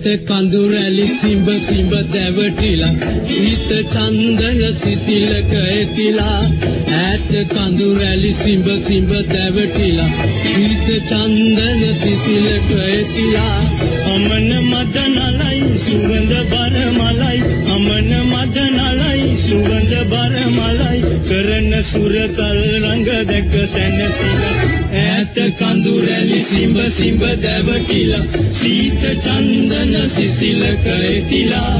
ඈත කඳුරැලි සිඹ සිඹ දැවටිලා සීත චන්දන සිසිලක ඇතිලා ඈත කඳුරැලි සිඹ සිඹ දැවටිලා සීත චන්දන සිසිලක ඇතිලා අමන මද නලයි සුවඳ බර මලයි අමන මද නලයි සුවඳ බර මලයි කරන සුරතල් රංග දැක සැනසීලා ඈත කඳුරැලි සිඹ සිඹ දැවටිලා සීත චන්දන සිසිලක ඇතිලා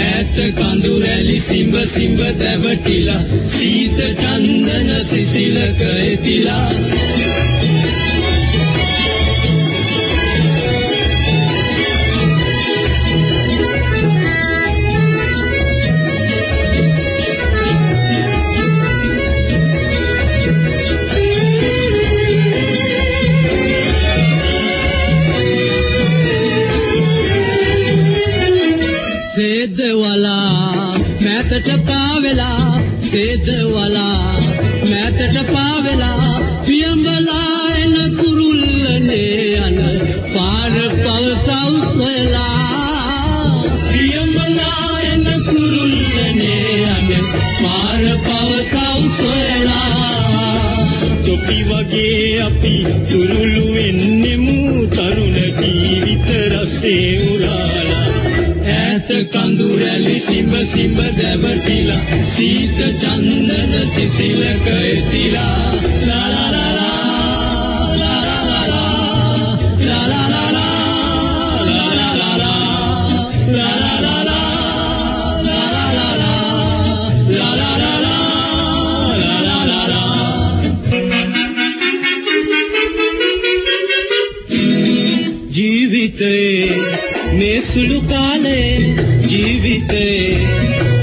ඈත කඳුරැලි සිඹ සිඹ දැවටිලා සීත චන්දන සිසිලක ඇතිලා सेदवाला मैतट पावेला सेदवाला मैतट पावेला पियंबला एन कुरुल्लने अन पार पवसाव सोयला पियंबला एन कुरुल्लने अन पार पवसाव सोयला तोपी वगे अपि कुरुलु वेन्नेमु तरुण जीवित रसे उराला ඈත කඳුරැලි සිඹ සිඹ දැවටිලා සීත චන්දන සිසිලක ඇතිලා ලා ලා ලා ලා ලා ලා ලා ලා ලා ලා ලා ලා ලා ලා ලා ලා ලා ජීවිතේ මේ සුළු කාලේ ජීවිතේ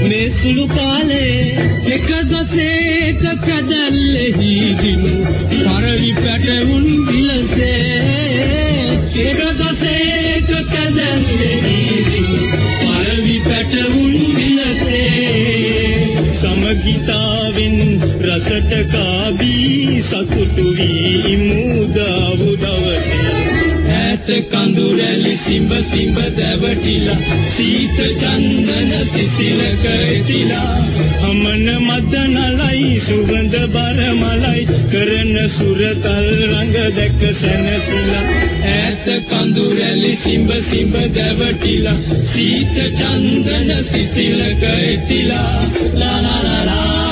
මේ සුළු කාලේ එක දසේක කැදල්ලෙහි දිනු පරවි පැටවුන් විලසේ එක දසේක කැදල්ලෙහි දිනු පරවි පැටවුන් විලසේ සමගිතාවෙන් රසට කාබී සතුටු වී ඉමුදාවු දවසේ ඈත කඳුරැලි සිඹ සිඹ දැවටිලා සීත චන්දන සිසිලක ඇතිලා අමන මද නලයි සුවඳ බර මලයි කරන සුරතල් රංග දැක සැනසීලා ඈත කඳුරැලි සිඹ සිඹ දැවටිලා සීත චන්දන සිසිලක ඇතිලා ලා ලා ලා ලා